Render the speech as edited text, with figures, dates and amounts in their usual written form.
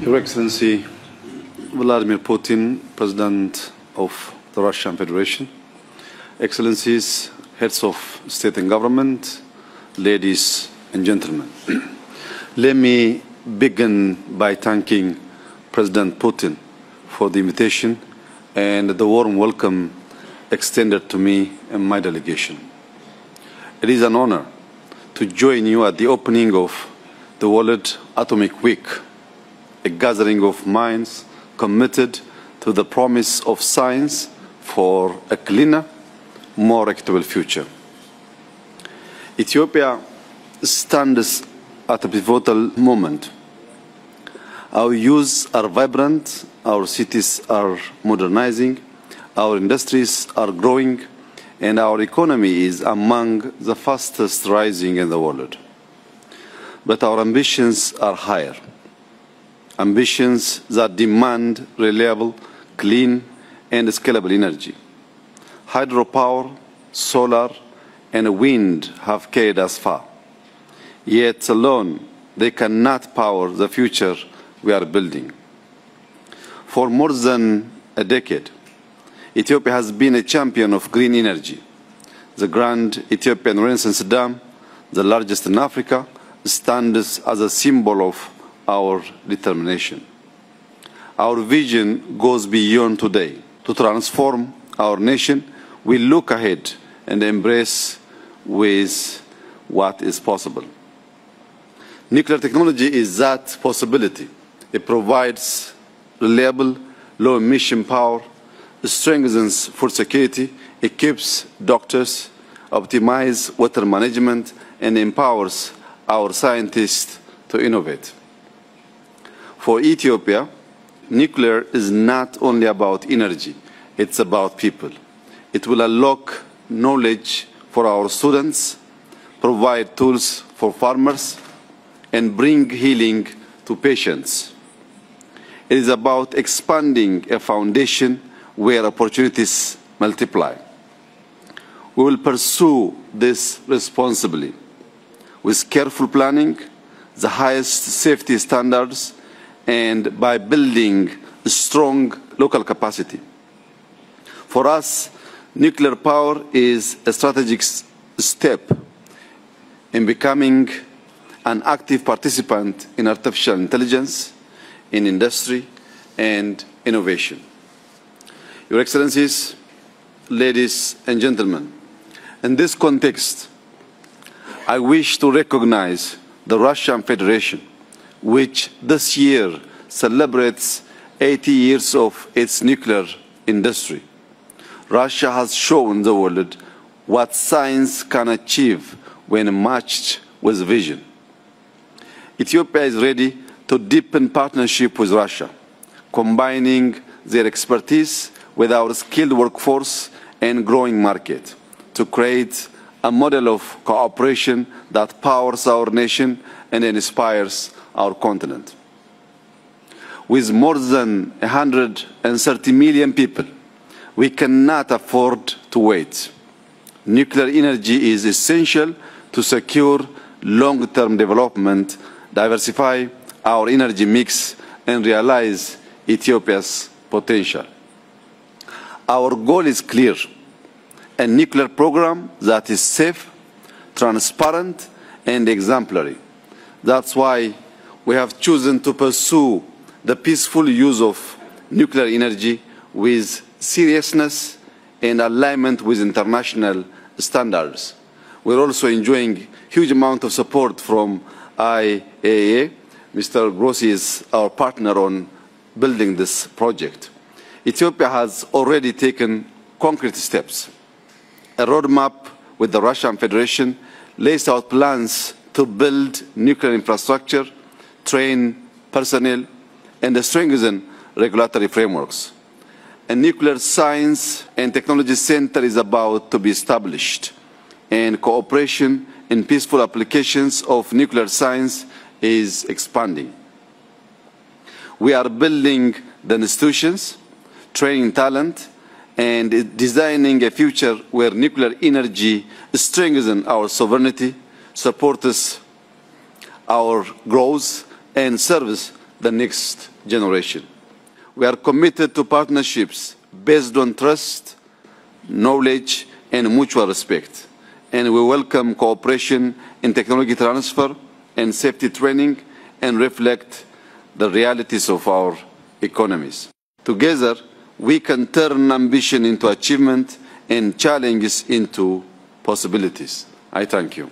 Your Excellency Vladimir Putin, President of the Russian Federation, Excellencies, Heads of State and Government, ladies and gentlemen. Let me begin by thanking President Putin for the invitation and the warm welcome extended to me and my delegation. It is an honor to join you at the opening of the World Atomic Week, a gathering of minds committed to the promise of science for a cleaner, more equitable future. Ethiopia stands at a pivotal moment. Our youths are vibrant, our cities are modernizing, our industries are growing, and our economy is among the fastest rising in the world. But our ambitions are higher. Ambitions that demand reliable, clean, and scalable energy. Hydropower, solar, and wind have carried us far. Yet alone, they cannot power the future we are building. For more than a decade, Ethiopia has been a champion of green energy. The Grand Ethiopian Renaissance Dam, the largest in Africa, stands as a symbol of our determination. Our vision goes beyond today. To transform our nation, we look ahead and embrace with what is possible. Nuclear technology is that possibility. It provides reliable, low-emission power, strengthens food security, equips doctors, optimizes water management, and empowers our scientists to innovate. For Ethiopia, nuclear is not only about energy, it's about people. It will unlock knowledge for our students, provide tools for farmers, and bring healing to patients. It is about expanding a foundation where opportunities multiply. We will pursue this responsibly, with careful planning, the highest safety standards, and by building a strong local capacity. For us, nuclear power is a strategic step in becoming an active participant in artificial intelligence, in industry, and innovation. Your Excellencies, ladies and gentlemen, in this context, I wish to recognize the Russian Federation, which this year celebrates 80 years of its nuclear industry. Russia has shown the world what science can achieve when matched with vision. Ethiopia is ready to deepen partnership with Russia, combining their expertise with our skilled workforce and growing market to create a model of cooperation that powers our nation and inspires our continent. With more than 130 million people, we cannot afford to wait. Nuclear energy is essential to secure long-term development, diversify our energy mix, and realize Ethiopia's potential. Our goal is clear: a nuclear program that is safe, transparent, and exemplary. That's why we have chosen to pursue the peaceful use of nuclear energy with seriousness and alignment with international standards. We're also enjoying huge amount of support from IAEA. Mr. Grossi is our partner on building this project. Ethiopia has already taken concrete steps. A roadmap with the Russian Federation lays out plans to build nuclear infrastructure, train personnel, and strengthen regulatory frameworks. A nuclear science and technology center is about to be established, and cooperation in peaceful applications of nuclear science is expanding. We are building the institutions, training talent, and designing a future where nuclear energy strengthens our sovereignty, supports our growth, and serves the next generation. We are committed to partnerships based on trust, knowledge, and mutual respect. And we welcome cooperation in technology transfer and safety training and reflect the realities of our economies. Together, we can turn ambition into achievement and challenges into possibilities. I thank you.